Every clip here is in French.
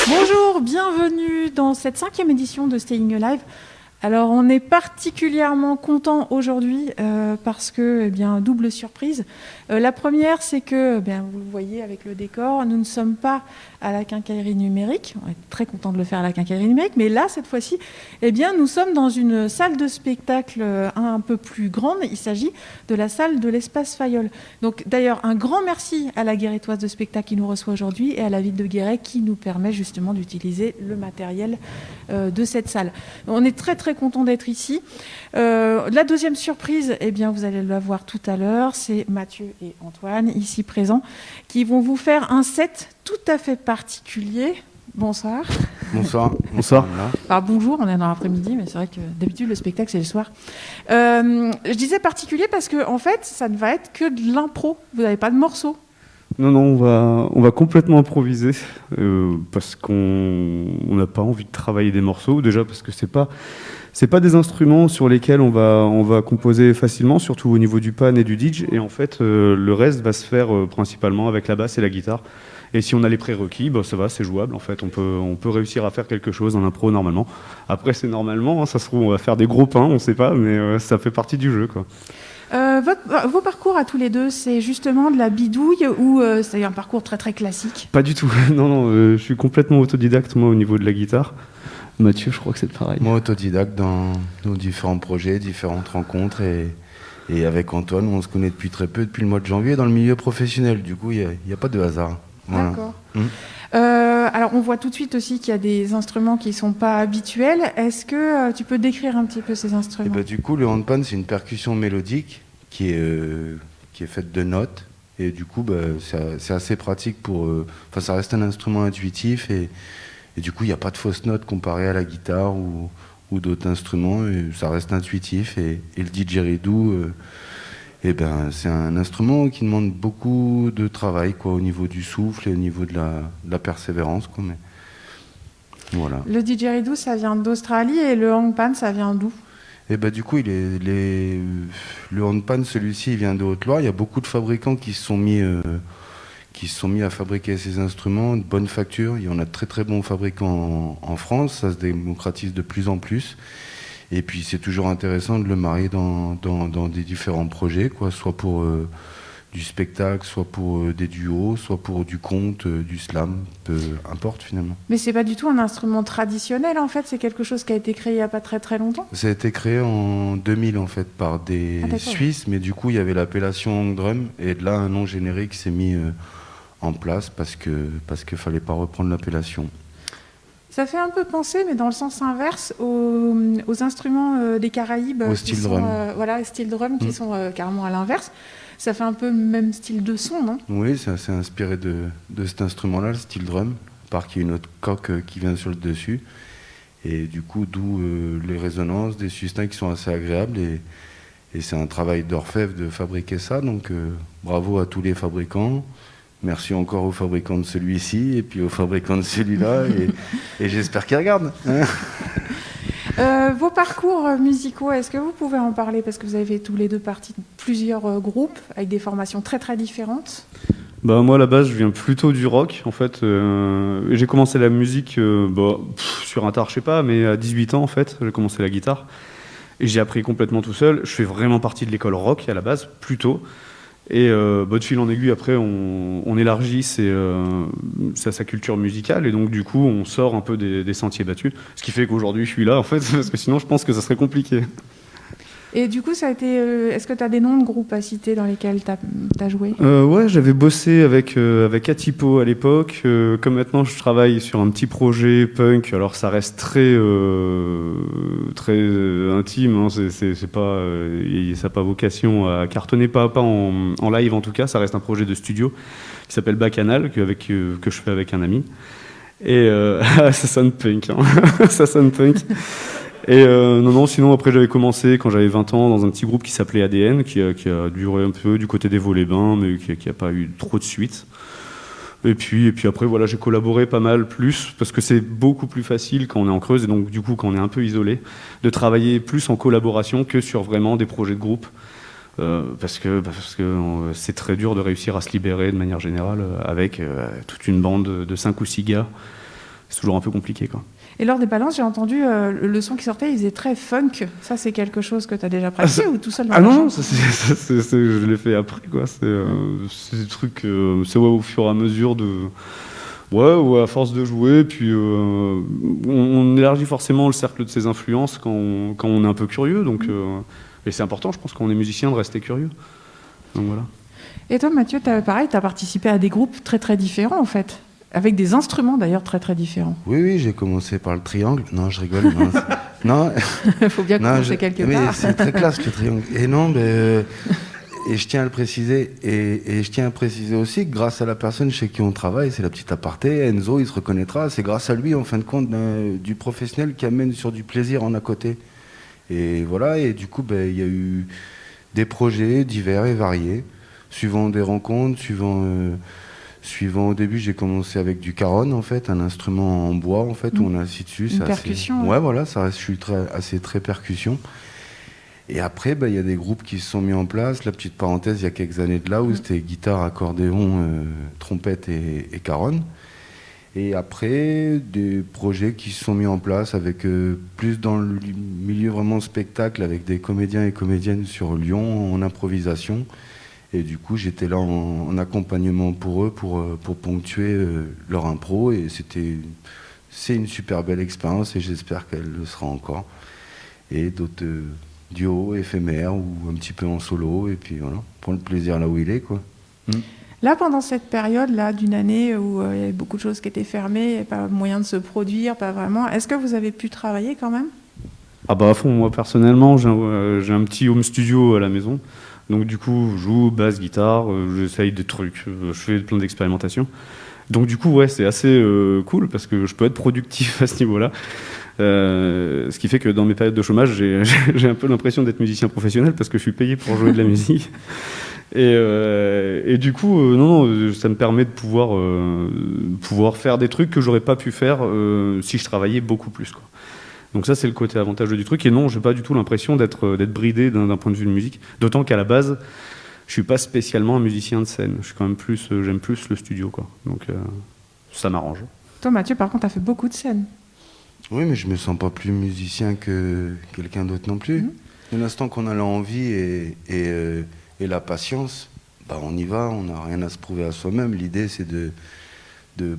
Bonjour, bienvenue dans cette 5e édition de Staying Alive. Alors on est particulièrement content aujourd'hui parce que, eh bien, double surprise. La première, c'est que, vous le voyez avec le décor, nous ne sommes pas à la quincaillerie numérique. On est très content de le faire à la quincaillerie numérique, mais là, cette fois-ci, eh bien, nous sommes dans une salle de spectacle un peu plus grande. Il s'agit de la salle de l'Espace Fayol. Donc d'ailleurs, un grand merci à la Guérétoise de spectacle qui nous reçoit aujourd'hui et à la ville de Guéret qui nous permet justement d'utiliser le matériel de cette salle. On est très très content d'être ici. La deuxième surprise, eh bien, vous allez la voir tout à l'heure, c'est Mathieu et Antoine, ici présents, qui vont vous faire un set tout à fait particulier. Bonsoir. Bonsoir. Bonsoir. Alors, bonjour, on est dans l'après-midi, mais c'est vrai que d'habitude le spectacle c'est le soir. Je disais particulier parce que en fait, ça ne va être que de l'impro. Vous n'avez pas de morceaux. Non, on va complètement improviser parce qu'on n'a pas envie de travailler des morceaux. Déjà parce que c'est pas des instruments sur lesquels on va composer facilement, surtout au niveau du pan et du DJ. Et en fait, le reste va se faire principalement avec la basse et la guitare. Et si on a les prérequis, ça va, c'est jouable. En fait, on peut réussir à faire quelque chose en impro normalement. Après, c'est normalement, hein, ça se trouve, on va faire des gros pains, on ne sait pas, mais ça fait partie du jeu, quoi. Vos parcours à tous les deux, c'est justement de la bidouille ou c'est un parcours très très classique? Pas du tout. Non, je suis complètement autodidacte, moi, au niveau de la guitare. Mathieu, je crois que c'est pareil. Moi, autodidacte dans nos différents projets, différentes rencontres. Et avec Antoine, on se connaît depuis très peu, depuis le mois de janvier, dans le milieu professionnel. Du coup, il n'y a pas de hasard. Voilà. D'accord. Alors, on voit tout de suite aussi qu'il y a des instruments qui ne sont pas habituels. Est-ce que tu peux décrire un petit peu ces instruments? Du coup, le handpan, c'est une percussion mélodique qui est faite de notes. Et du coup, c'est assez pratique pour... ça reste un instrument intuitif et du coup, il n'y a pas de fausses notes comparé à la guitare ou d'autres instruments. Et ça reste intuitif. Et le didgeridoo, c'est un instrument qui demande beaucoup de travail, quoi, au niveau du souffle et au niveau de la persévérance, quoi, mais voilà. Le didgeridoo, ça vient d'Australie et le handpan, ça vient d'où? Du coup, le handpan, celui-ci, il vient de Haute-Loire. Il y a beaucoup de fabricants qui se sont mis à fabriquer ces instruments de bonne facture. Il y en a de très très bons fabricants en France. Ça se démocratise de plus en plus. Et puis c'est toujours intéressant de le marier dans des différents projets, quoi, soit pour du spectacle, soit pour des duos, soit pour du conte, du slam, peu importe finalement. Mais c'est pas du tout un instrument traditionnel en fait, c'est quelque chose qui a été créé il n'y a pas très très longtemps? Ça a été créé en 2000 en fait par des Suisses, mais du coup il y avait l'appellation hang drum et de là un nom générique s'est mis en place parce qu'il fallait pas reprendre l'appellation. Ça fait un peu penser, mais dans le sens inverse, aux instruments des Caraïbes. Au steel drum. Steel drum qui sont carrément à l'inverse. Ça fait un peu le même style de son, non? Oui, c'est assez inspiré de cet instrument-là, le steel drum, à part qu'il y a une autre coque qui vient sur le dessus. Et du coup, d'où les résonances, des sustains qui sont assez agréables. Et c'est un travail d'orfèvre de fabriquer ça. Donc bravo à tous les fabricants. Merci encore aux fabricants de celui-ci et puis aux fabricants de celui-là. et j'espère qu'ils regardent. Vos parcours musicaux, est-ce que vous pouvez en parler? Parce que vous avez tous les deux partie de plusieurs groupes avec des formations très très différentes. Moi, à la base, je viens plutôt du rock. En fait, j'ai commencé la musique sur un tard, je sais pas, mais à 18 ans, en fait, j'ai commencé la guitare. Et j'ai appris complètement tout seul. Je fais vraiment partie de l'école rock, à la base, plutôt. Et de fil en aiguille, après, on élargit sa culture musicale. Et donc, du coup, on sort un peu des sentiers battus. Ce qui fait qu'aujourd'hui, je suis là, en fait, parce que sinon, je pense que ça serait compliqué. Et du coup, ça a été. Est-ce que tu as des noms de groupes à citer dans lesquels tu as joué? Ouais, j'avais bossé avec Atipo à l'époque. Comme maintenant, je travaille sur un petit projet punk. Alors, ça reste très intime. Hein, c'est pas, ça n'a pas vocation à cartonner, pas en live en tout cas. Ça reste un projet de studio qui s'appelle Bacchanal, que je fais avec un ami. Et ça sonne punk. Hein. Ça sonne punk. Et non, sinon après j'avais commencé quand j'avais 20 ans dans un petit groupe qui s'appelait ADN, qui a duré un peu du côté des Vaux-les-Bains, mais qui a pas eu trop de suite. Et puis après voilà, j'ai collaboré pas mal plus, parce que c'est beaucoup plus facile quand on est en Creuse, et donc du coup quand on est un peu isolé, de travailler plus en collaboration que sur vraiment des projets de groupe. Parce que c'est très dur de réussir à se libérer de manière générale avec toute une bande de 5 ou 6 gars. c'est toujours un peu compliqué, quoi. Et lors des balances, j'ai entendu le son qui sortait, il faisait très funk. Ça, c'est quelque chose que tu as déjà pratiqué ou tout seul dans ta non, chambre? je l'ai fait après, quoi. C'est des trucs, c'est au fur et à mesure de. Ouais, à force de jouer, puis on élargit forcément le cercle de ses influences quand on est un peu curieux, donc, et c'est important, je pense, quand on est musicien, de rester curieux. Donc voilà. Et toi, Mathieu, pareil, tu as participé à des groupes très très différents, en fait, avec des instruments d'ailleurs très très différents. Oui, j'ai commencé par le triangle. Non, je rigole. Non, Il faut bien commencer quelque mais part. c'est très classe le triangle. Et non, et je tiens à le préciser, et je tiens à préciser aussi que grâce à la personne chez qui on travaille, c'est la petite aparté, Enzo, il se reconnaîtra, c'est grâce à lui, en fin de compte, du professionnel qui amène sur du plaisir en à côté. Et voilà, et du coup, il y a eu des projets divers et variés, suivant des rencontres, suivant au début, j'ai commencé avec du caron, en fait, un instrument en bois, en fait, où on est assis dessus. Une percussion. Ouais, voilà, ça reste, je suis assez très percussion. Et après, il y a des groupes qui se sont mis en place. La petite parenthèse, il y a quelques années de là, où c'était guitare, accordéon, trompette et caronne. Et après, des projets qui se sont mis en place avec plus dans le milieu vraiment spectacle, avec des comédiens et comédiennes sur Lyon en improvisation. Et du coup, j'étais là en accompagnement pour eux, pour ponctuer leur impro. Et c'est une super belle expérience et j'espère qu'elle le sera encore. Et d'autres duos éphémères ou un petit peu en solo. Et puis voilà, prendre le plaisir là où il est, quoi. Là, pendant cette période-là d'une année où il y avait beaucoup de choses qui étaient fermées, il n'y avait pas moyen de se produire, pas vraiment, est-ce que vous avez pu travailler quand même? Ah bah à fond, moi personnellement, j'ai un petit home studio à la maison. Donc du coup, je joue basse, guitare, j'essaye des trucs, je fais plein d'expérimentations. Donc du coup, ouais, c'est assez cool parce que je peux être productif à ce niveau-là. Ce qui fait que dans mes périodes de chômage, j'ai un peu l'impression d'être musicien professionnel parce que je suis payé pour jouer de la musique. Et du coup, non, ça me permet de pouvoir faire des trucs que j'aurais pas pu faire si je travaillais beaucoup plus, quoi. Donc ça, c'est le côté avantageux du truc. Et non, j'ai pas du tout l'impression d'être bridé d'un point de vue de musique. D'autant qu'à la base, je suis pas spécialement un musicien de scène. Je suis quand même j'aime plus le studio, quoi. Donc ça m'arrange. Toi, Mathieu, par contre, tu as fait beaucoup de scènes. Oui, mais je me sens pas plus musicien que quelqu'un d'autre non plus. Dès l'instant qu'on a l'envie et la patience, on y va, on n'a rien à se prouver à soi-même. L'idée, c'est de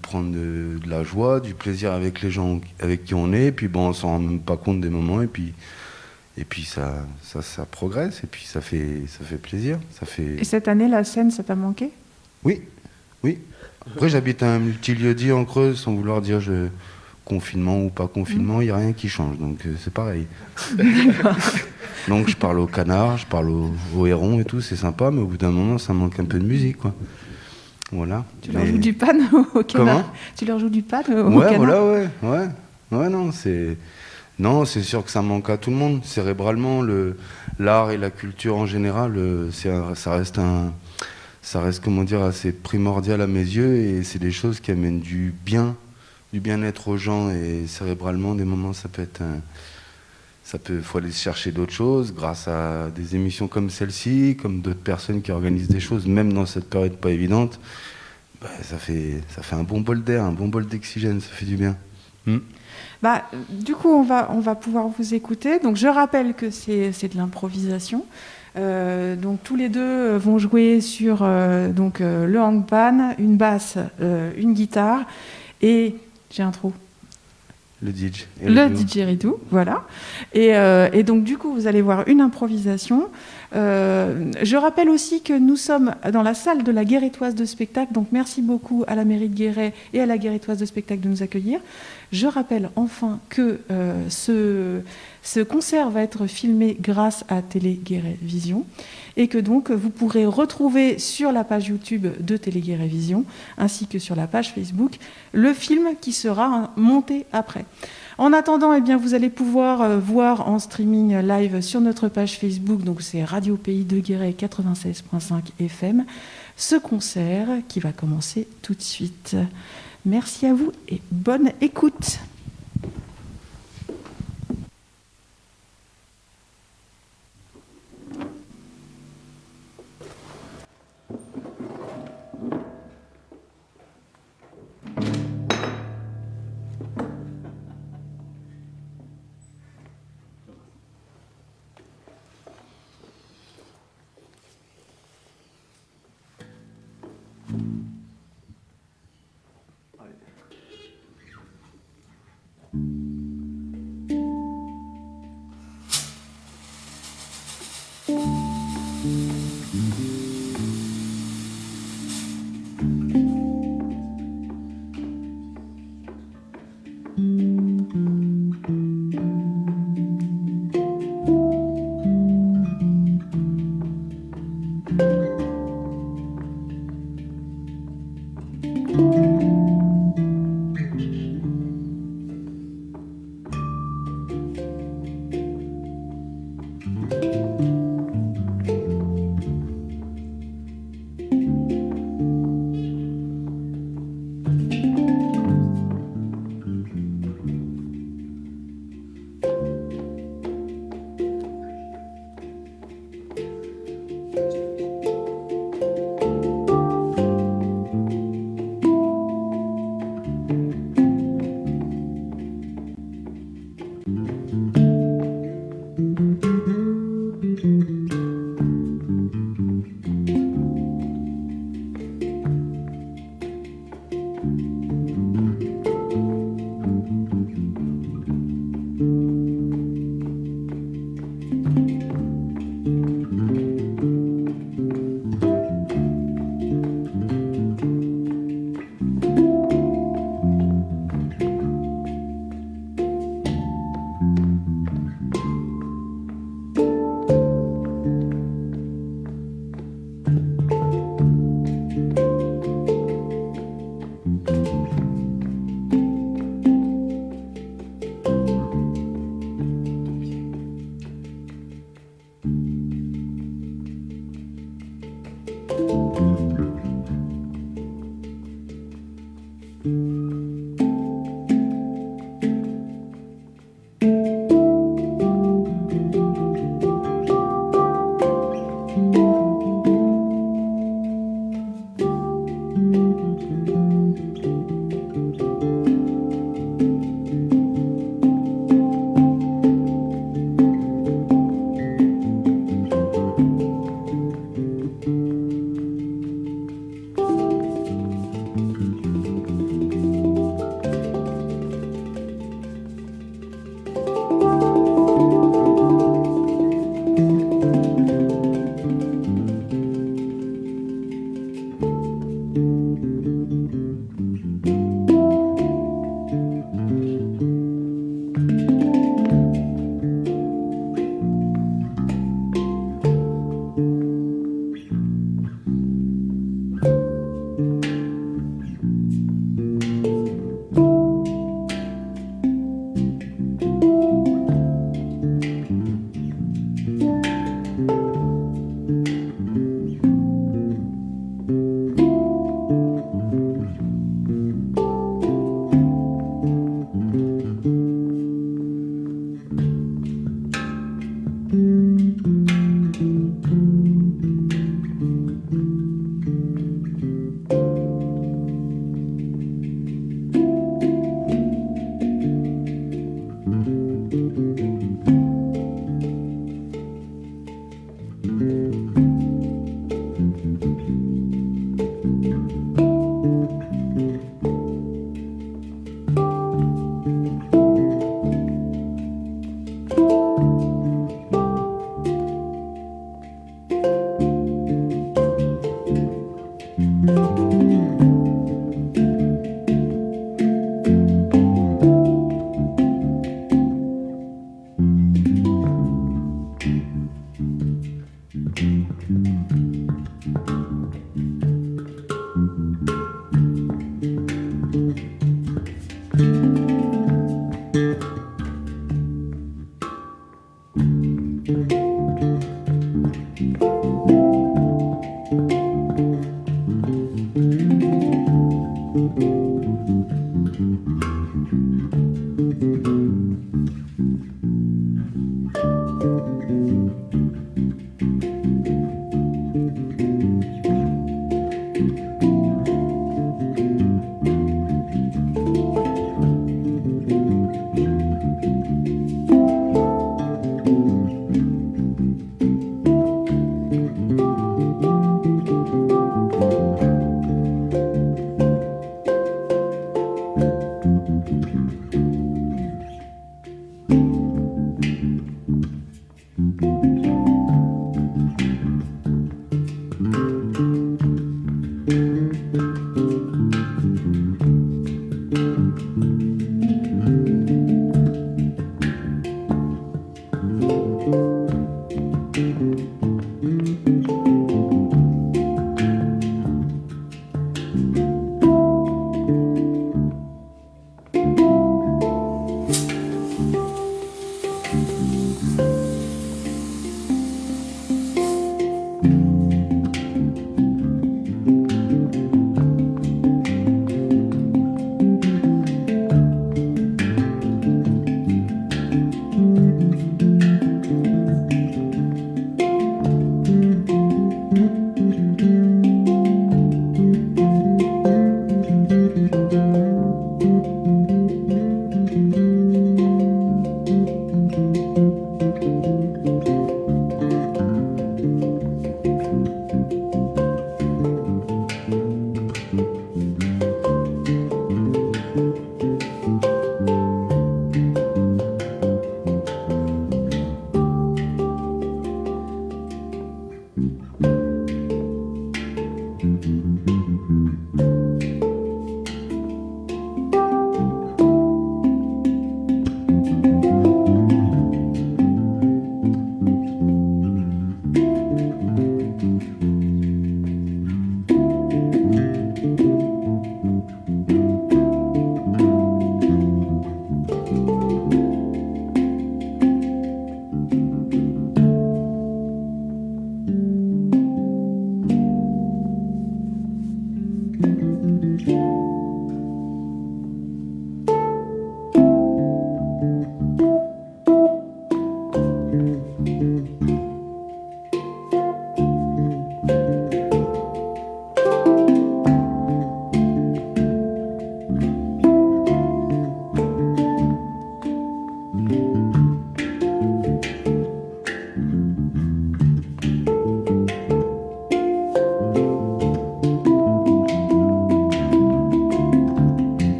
prendre de la joie, du plaisir avec les gens avec qui on est, et puis on s'en rend même pas compte des moments, et puis ça progresse, et puis ça fait plaisir. Et cette année, la scène, ça t'a manqué? Oui. Après, j'habite à un multilieu dit en Creuse, sans vouloir dire confinement ou pas confinement, il n'y a rien qui change, donc c'est pareil. Donc je parle aux canards, je parle aux hérons et tout, c'est sympa, mais au bout d'un moment, ça manque un peu de musique, quoi. Voilà. Tu leur joues du pan au canard? Tu leur joues du pan au canard? Voilà, ouais, non, c'est sûr que ça manque à tout le monde. Cérébralement, l'art et la culture en général, ça reste, comment dire, assez primordial à mes yeux, et c'est des choses qui amènent du bien-être aux gens, et cérébralement, des moments, faut aller chercher d'autres choses grâce à des émissions comme celle-ci, comme d'autres personnes qui organisent des choses, même dans cette période pas évidente. Ça fait un bon bol d'air, un bon bol d'oxygène, ça fait du bien. Du coup, on va pouvoir vous écouter. Donc, je rappelle que c'est de l'improvisation. Donc, tous les deux vont jouer sur le hangpan, une basse, une guitare et j'ai un trou. Le DJ. Le didgeridoo, voilà. Et donc, du coup, vous allez voir une improvisation. Je rappelle aussi que nous sommes dans la salle de la Guérétoise de spectacle. Donc, merci beaucoup à la mairie de Guéret et à la Guérétoise de spectacle de nous accueillir. Je rappelle enfin que ce concert va être filmé grâce à Télé Guéret Vision et que donc vous pourrez retrouver sur la page YouTube de Télé Guéret Vision ainsi que sur la page Facebook le film qui sera monté après. En attendant, vous allez pouvoir voir en streaming live sur notre page Facebook, donc c'est Radio Pays de Guéret 96.5 FM, ce concert qui va commencer tout de suite. Merci à vous et bonne écoute.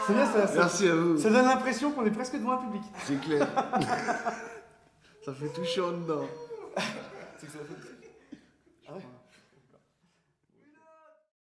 C'est bien ça. Merci à vous. Ça donne l'impression qu'on est presque devant un public. C'est clair. Ça fait tout chaud en dedans. C'est que ça fait...